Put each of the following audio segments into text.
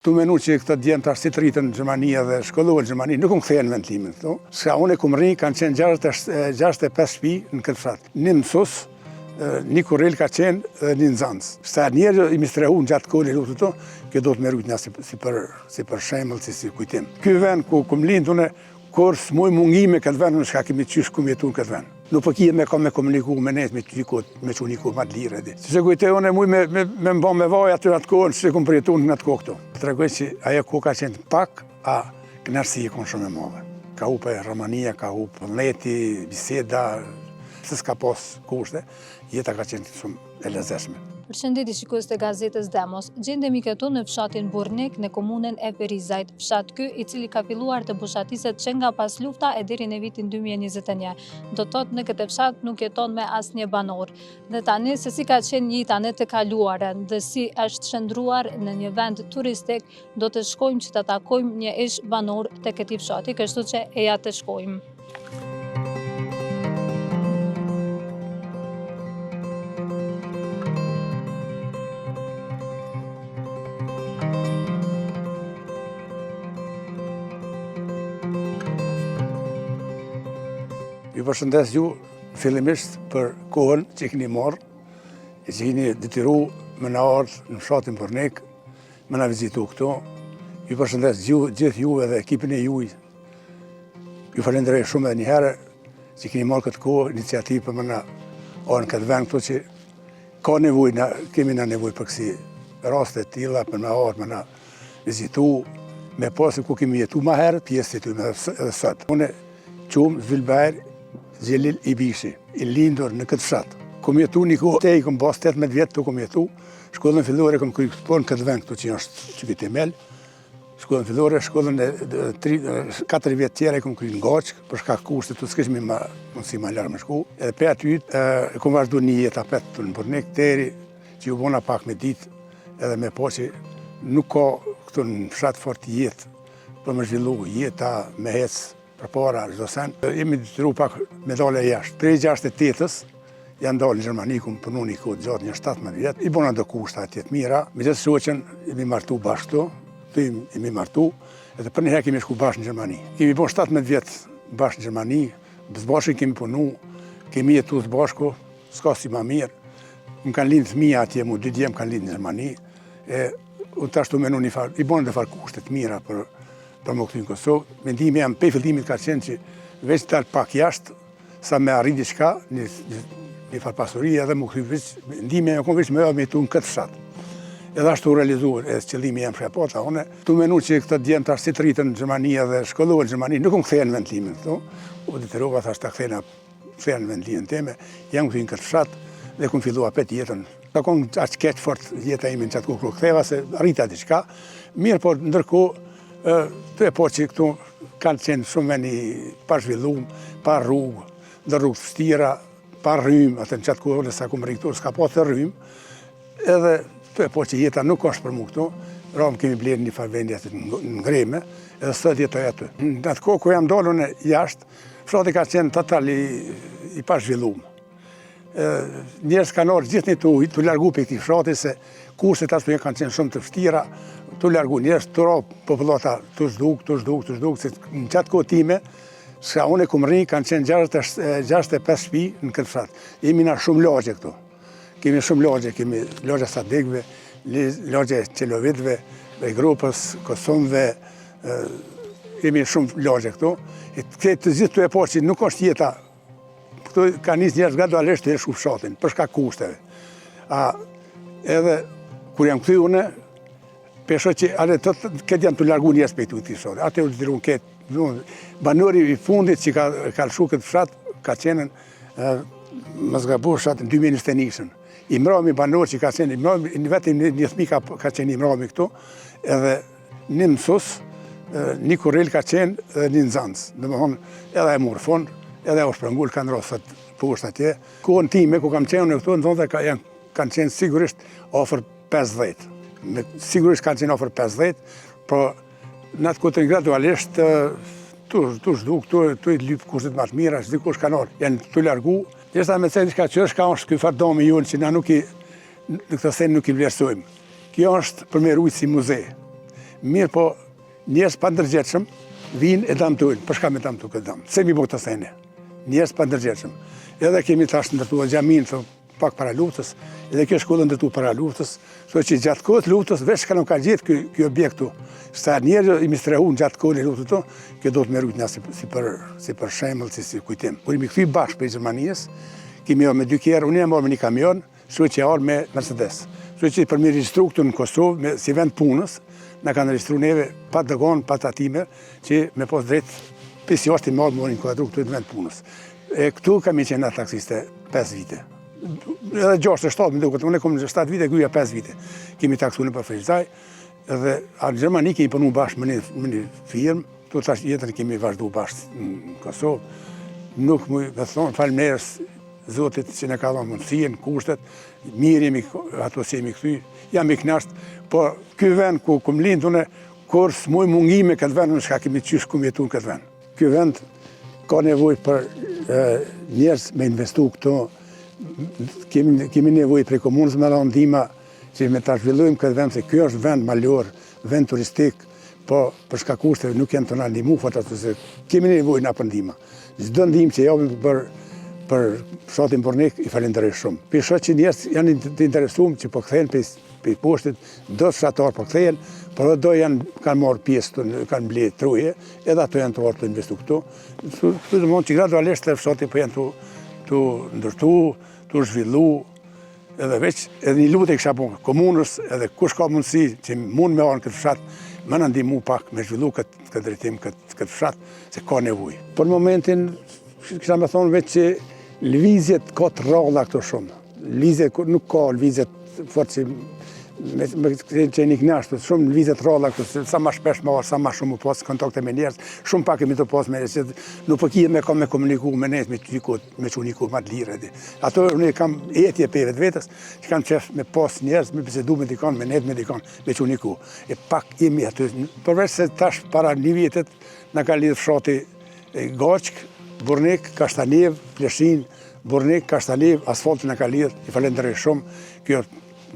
Tu menu që këta djemtar si të rritën në Gjermani dhe shkolluar në Gjermani, nuk më kthejnë vendimin. Ska unë e kumë rrinë, kanë qenë 65 shtëpi në këtë fshat. Një mësus, një kurrel ka qenë dhe një nxënës. Sa njerë i mistrehu në gjatë kohë lutë këto, kjo do të më rujtë nga si për shembull, si kujtim. Ky vend ku kum lind unë, kur s'muj mungime këtë vend, në shka kemi qysh kum jetu në këtë vend. Nuk po kijet me komuniku me net, me quniku ma të lirë edhe. Si që kujtej unë muj me mba me vaj aty atë kohën, që kum përjetu në atë kohë këto. Tregoj që ajo kohë ka qenë pak, a kënaqësi e konë shumë e madhe. Ka hupe Romania, ka hupe Leti, biseda, se s'ka pas kushte, jeta ka qenë shumë e lezetshme. Përshëndetje shikues të gazetës Demos. Gjendemi këtu në fshatin Burrnik në komunën e Perizajt. Fshat ky i cili ka filluar të bushatiset që nga pas lufta e deri në vitin 2021. Do të thotë në këtë fshat nuk jeton me asnjë banor. Dhe tani se si ka qenë jeta në të kaluarën dhe si është shndruar në një vend turistik, do të shkojmë që të takojmë një ish banor të këtij fshati, kështu që eja të shkojmë. Ju përshëndes ju fillimisht për kohën që keni marrë, e që keni detyru me na ardhë në fshatin Burrnik, me na vizitu këto. Ju përshëndes gjithë ju edhe ekipin e juj. Ju falenderoj shumë edhe një herë që keni marrë këtë kohë, iniciativë për me na ardhë në këtë vend këto që ka nevojë, kemi na nevojë për kësi raste të tilla, për me ardhë, me na vizitu, me pasi ku kemi jetu ma herë, pjesë të ty edhe sot. Unë qumë Zylbajr Xhelil Ibishi, i lindur në këtë fshat. Kom jetu një kohë, te i kom pas 18 vjetë të kom jetu, shkollën fillore kom kryer po në këtë vend këtu që është që temel. Shkollën fillore, shkollën 4 vjetë tjera i kom kryer në Gaçk, për shkak kushte të s'kishmi mundësi ma larë me shku. Edhe pe aty kom vazhdu një jetë apet të në Burrnik, deri që ju bona pak me ditë, edhe me po që nuk ka këtu në fshat fort jetë për me zhvillu jeta me hecë për para, çdo sen. Jemi detyruar pak me dalë jashtë. Prej 68-s janë dalë në Gjermani, ku më punu një kohë gjatë një 17 vjetë. I bona do kushta atje të mira. Me gjithë shoqen jemi martu bashkë këtu, jemi martu, edhe për një herë kemi shku bashkë në Gjermani. Kemi bon 17 vjetë bashkë në Gjermani, zbashku kemi punu, kemi jetu zbashku, s'ka si ma mirë. Më kanë lindë fëmija atje, mu 2 djemë kanë lindë në Gjermani. Unë tashtu menu një farë, i bona dhe farë kushte të mira për më këtu në Kosovë. Mendimi jam pe fillimit ka qenë që veç të dalë pak jashtë, sa me arrit diçka, një farë pasuri, edhe më këtu veç, mendimi jam veç me jetu në këtë fshat. Edhe ashtu realizuar, edhe qëllimi jam shkapota, une, tu menu që këta djemtar si të rritën në Gjermani dhe shkolluar në Gjermani, nuk më kthejnë vendimin këtu. U detyrova thash ta kthejnë vendimin teme, jam këtu në këtë fshat dhe kum fillu apet jetën. Ka konë aq keq fort jeta ime në qatë kur ktheva se arrita diçka. Mirë, por ndërkohë të e po që këtu kanë qenë shumë veni pa zhvillum, pa rrugë, dhe rrugë të vështira, pa rrymë, atë në qatë kohë, sa kumë rikëtur, s'ka po të rrymë, edhe të e po që jeta nuk është për mu këtu, ramë kemi blerë një farë vendi atë në Ngreme, edhe sot jetoj aty. Në atë kohë ku jam dalën e jashtë, fshati ka qenë total i pa zhvillum. Njerëz kanë orë gjithë një të largu për këti fshati, se kushtet ashtu kanë qenë shumë të vështira, të largu njerëz të ro popullata të zhduk, se në qatë kohë time, s'ka unë e kumë rrinë, kanë qenë 65 shtëpi në këtë fshat. Jemi na shumë lagje këtu. Kemi shumë lagje, kemi lagje Sadegve, lagje Qelovitve, grupës, Kosovëve, jemi shumë lagje këtu. Të gjithë të e po që nuk është jeta, këtu ka njës njerëz gradualisht të shku fshatin, për shkak kushteve. Edhe, kur jam këthy une, pesho që këtë janë të largu njerëz për këtu të fshatit. Ate u të dirun këtë, banori i fundit që ka lëshu këtë fshat, ka qenë më zgabu fshatin 2021. I mrami banor që ka qenë, vetëm një thmi ka qenë i mrami këtu, edhe një mësus, një kurrel ka qenë edhe një nxënës. Dhe më thonë, edhe e morë fond, edhe u shprëngull, kanë rosët poshtë atje. Kohën time, ku kam qenë në këtu, në thonë dhe kanë qenë sigurisht ofër 50. Sigurisht kanë qenë ofër 50, por në atë kohë gradualisht të zhduk, të i lypë kushtet më të mira, që dikush kanë orë, janë të largu. Gjesta me ceni shka që është ka është këj fardomi jonë që na në këtë sen nuk i vlerësojmë. Kjo është për me rujtë si muze. Mirë po, njerëz pa ndërgjetshëm vinë e damtojnë. Për shka me damtu këtë dam? Se mi bo të thene. Njerëz pa ndërgjetshëm. Edhe kemi tash ndërtuar xhamin pak para luftës, edhe kjo shkollë ndërtu para luftës, so që gjatë kohët luftës, veç ka nuk ka gjithë ky objekt tu. Sa njerëz i mistrehun gjatë kohën e luftës tu, kjo do të më rujt nga si për shembull, si kujtim. Kur mi kthy bashkë për Gjermanisë, kemi jo me 2 kerë, unë jam marrë me një kamion, shoqja orë me Mercedes. Shoqja për mi regjistru këtu në Kosovë, si vend punës, na kanë regjistru neve pa dëgon, pa tatime, që me pos drejt pisi jashtë i marrë më inkuadru këtu në vend punës. E këtu kemi qenë atë taksiste 5 vite. Edhe 6-7, më duket, unë kom 7 vite, gruaja 5 vite. Kemi taksu në për Frejzaj, edhe në Gjermani kemi punu bashkë me një firmë, tu tash jetën kemi vazhdu bashkë në Kosovë. Nuk më thonë, falënderës Zotit që ne ka dhënë mundësinë, kushtet, mirë jemi ato që jemi këthy, jam i knasht, po ky vend ku kum lind unë, kur s'muj mungime këtë vend, në shka kemi qysh kum jetu në këtë vend. Ky vend ka nevojë për njerëz me investu këto, kemi nevojë prej komunës me dhënë ndihmë që me ta zhvillojmë këtë vend, se ky është vend malor, vend turistik, po për shkak kushteve nuk janë të na ndihmu fatat se kemi nevojë na për ndihmë. Çdo ndihmë që japim për fshatin Burrnik i falenderoj shumë. Për shoh që njerëz janë të interesuar që po kthehen për poshtit, do fshatar po kthehen, por do kanë marrë pjesë, kanë mbledh truje, edhe ato janë të orë të investu këtu. Këtu do që gradualisht të fshatin po janë të ndërtu, të zhvillu, edhe veç, edhe një lutje kisha punë komunës, edhe kush ka mundësi që mund me arë këtë fshat, më na ndihmu pak me zhvillu këtë drejtim, këtë fshat, se ka nevojë. Për momentin, kisha me thonë veç që lëvizjet ka të rralla këto shumë. Lëvizjet nuk ka lëvizjet fort që me që një knashtë, shumë lëvizjet rralla këto, sa ma shpesh ma sa ma shumë pas kontakte me njerëz, shumë pak kemi të pas me njerëz, nuk përkijet me kam me komuniku me njerëz, me quniku ma të lirë. Ato unë kam etje për vetës, që kam qef me pas njerëz, me bisedu me dikan, me njerëz me dikan, me quniku. E pak jemi aty, përveç se tash para një vjetet, na ka lidhë fshati Gaçk, Burrnik, Kashtanev, Pleshin, Burrnik, Kashtanev, asfaltin na ka lidhë, i falenderoj shumë, kjo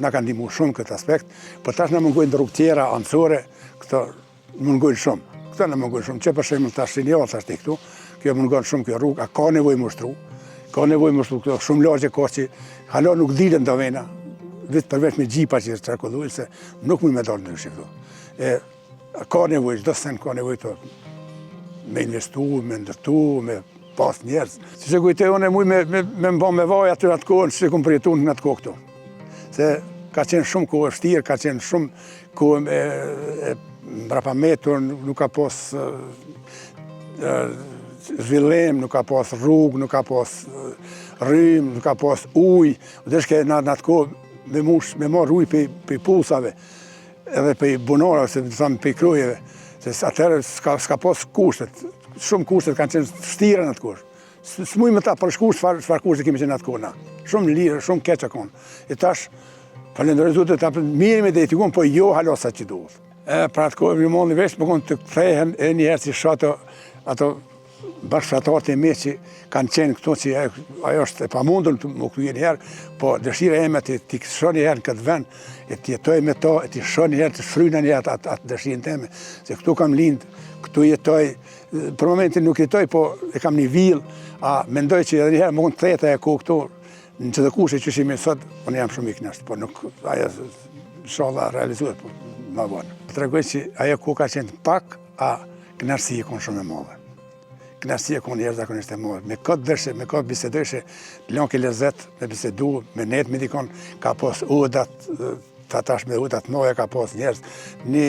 na ka ndihmu shumë këtë aspekt, por tash na mungojnë rrugë tjera anësore, këto mungojnë shumë. Këto na mungojnë shumë, që për shembull tash sinjal tash këtu, kjo mungon shumë kjo rrugë, a ka nevojë më ushtru. Ka nevojë më ushtru këto, shumë lagje ka që hala nuk dilen do vena, vetë përveç me gjipa që çarkulluin se nuk mund me dalë ndryshe këtu. E ka nevojë, çdo sen ka nevojë të me investu, me ndërtu, me pas njerëz. Si që kujtoj unë muj me mba me vaj aty atë kohën, si që kom përjetu në atë kohë këtu. Se ka qenë shumë kohë vështirë, ka qenë shumë kohë mbrapametur, nuk ka pas zhvillim, nuk ka pas rrugë, nuk ka pas rrym, nuk ka pas ujë. Dhe shke në atë kohë me marrë ujë për pulsave, edhe për bunara, se për krojeve. Se atëherë s'ka pas kushtet, shumë kushtet kanë qenë vështira në atë kohë. S'muj me ta përshku çfarë kushtet kemi qenë në atë kohë na. Shumë lirë, shumë keq konë. E tash, falenderoj Zotit, mirë me dedikum, po jo hala sa që duhet. Pra atë kohë, më molli vesh, më konë të kthehen e njëherë që shato ato bashkëfshatarët e mi që kanë qenë këto që ajo është e pamundur të më kthye njëherë, po dëshira eme të shoh njëherë në këtë vend, e të jetoj me to, e të shoh njëherë të shfryna njëherë atë dëshirën teme, se këtu kam lind, këtu jetoj, për momentin nuk jetoj, po e kam një villë, a mendoj që edhe njëherë më konë theta e ku këtu, në çdo kushe që shimi sot, unë jam shumë i kënaqur, po nuk ajo inshallah realizohet po më vonë. Tregoj që ajo ku ka qenë pak, a kënaqësia kon shumë e madhe. Kënaqësia kon jashtëzakonisht e madhe. Me këtë dëshë, me këtë bisedëshe, lën ke lezet me bisedu, me net me dikon, ka pas udat, tash me udat noja ka pas njerëz, një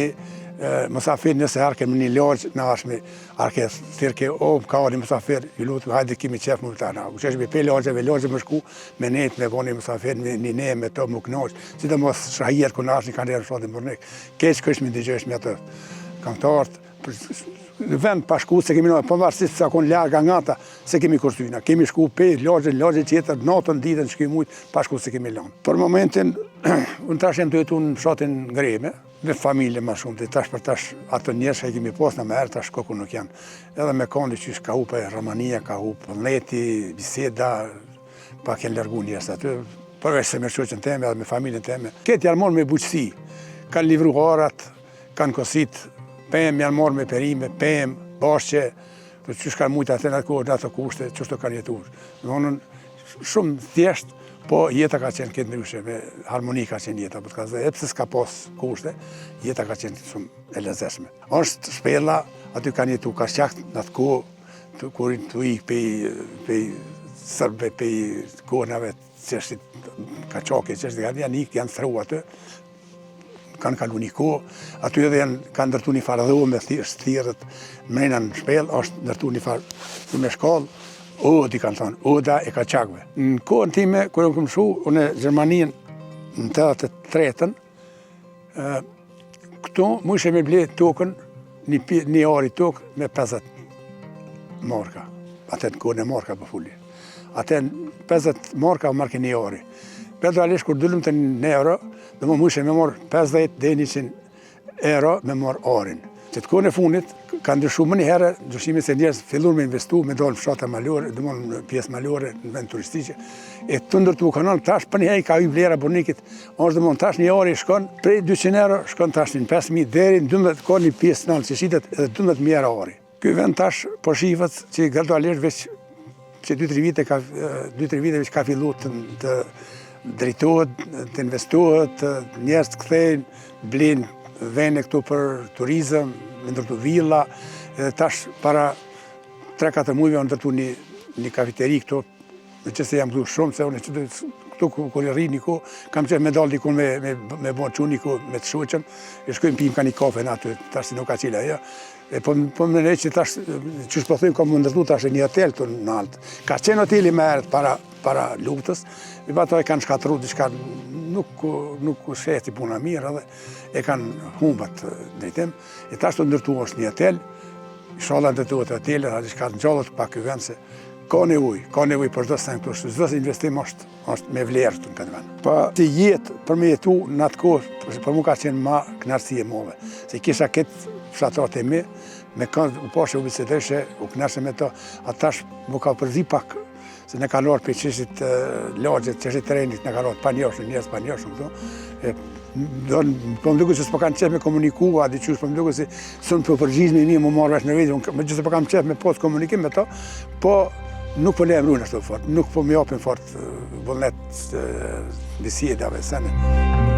musafir nëse arke me një lagj, na ashme arke thirke o ka një musafir, ju lutem hajde kimi qef më tana. U çesh me pe lagjeve më shku me net me voni musafir një ne me to më knoq, sidomos shahier ku na kanë rënë fshatin Burrnik. Keq kësh më dëgjosh me atë këngëtarët në vend pa shku se kemi nëjë, përvarsisht sa konë larga nga ta, se kemi kursyna. Kemi shku pe lagje tjetër, natën, ditën, shky mujtë, pa shku se kemi lanë. Për momentin, unë tash jem të jetu në fshatin Ngreme, me familje ma shumë, të tash për tash atë njerëz që kemi pas në më herë, tash koku nuk janë. Edhe me kondi që ka hupe Romania, ka hupe Vullneti, Biseda, pa kënë largu njerëz aty, përveç se me shoqën teme edhe me familjen teme. Këtë janë morë me buqësi, kanë livru harat, kanë kosit, pëmë janë morë me perime, pëmë, bashqe, të që shkanë mujtë atë në ato kushte, që shto kanë jetur. Në shumë thjesht, po jeta ka qenë këtë ndryshe, me harmoni ka qenë jeta, e pse s'ka pas kushte, jeta ka qenë shumë e lezeshme. Është shpella, aty kanë jetu ka shqakt në atë kohë, kur të i pej sërbe, pej konave, qeshtit kaqake, qeshtit janë ikë, janë thru atë, kanë kalu një kohë, aty edhe kanë ndërtu një farë dhomë me thirët, mrena në shpellë, është ndërtu një farë me shkallë, Odi kanë thonë, Oda e Kaçakëve. Në kohën time, kërë më këmëshu, unë e Gjermanin në 83-ën, këto mu ishe me ble tokën, një ari tokë me 50 marka. Atë në kohën e marka për fulli. Atë në 50 marka më marke një ari. Pedralisht, kur dullum të një euro, dhe mu ishe me marë 50 dhe 100 euro me marë arin. Që të kohën e funit, ka ndryshu më një herë, ndryshimi se njerëz fillur me investu, me dalë fshata malore, dhe në pjesë malore, në vend turistike. E të ndërtu kanal, tash për një hej ka i vlera Bornikit, është dhe tash një ari shkon, prej 200 euro, shkon tash një 5.000, deri në 12, ka një pjesë nalë që shitet edhe 12.000 euro ari. Ky vend tash po shifët që gradualisht veç, që 2-3 vite veç ka fillu të drejtohet, të investohet, njerëz të kthejnë, blinë vene këtu për turizëm, me ndërtu villa, edhe tash para 3-4 mujve o ndërtu një kafeteri këtu, në që se jam këtu shumë, se unë këtu kër i rri një ko, kam qef me dalë dikun me bo që një ko me të shoqen, e shkojmë pim ka një kafe në aty, tash si nuk ka qila, ja. Po më nërej që tash, që shpëthujmë ka më ndërtu tash një hotel të në altë. Ka qenë hoteli me herët para luftës, i bato e kanë shkatru, diçka nuk sheti puna mirë, edhe e kanë humbat drejtim. E tash të ndërtu është një hotel, inshallah ndërtuat hotelet, a diçka të gjallët pa ky vend se ka nevojë për çdo sen këtu, çdo investim është me vlerë këtu në këtë vend. Po si jetë për me jetu në atë kohë, për mua ka qenë ma kënaqësi e madhe, se kisha këtë fshatrat e mi, me kanë u pashe u bisedeshe, u kënaqe me to, atash më ka përzi pak, se në kalor për qeshit lagjet, qeshit trenit, në kalor panjoshën, njerëz panjoshën këtu. Po më duke që s'po kanë qef me komunikua, diqysh po më duke si sënë për përgjizme i mi më marrë vesh në vedi, me gjithë po kam qef me posë komunikim me to, po nuk po le emrujnë ashtu fort, nuk po më japin fort vullnet bisjedave, sene.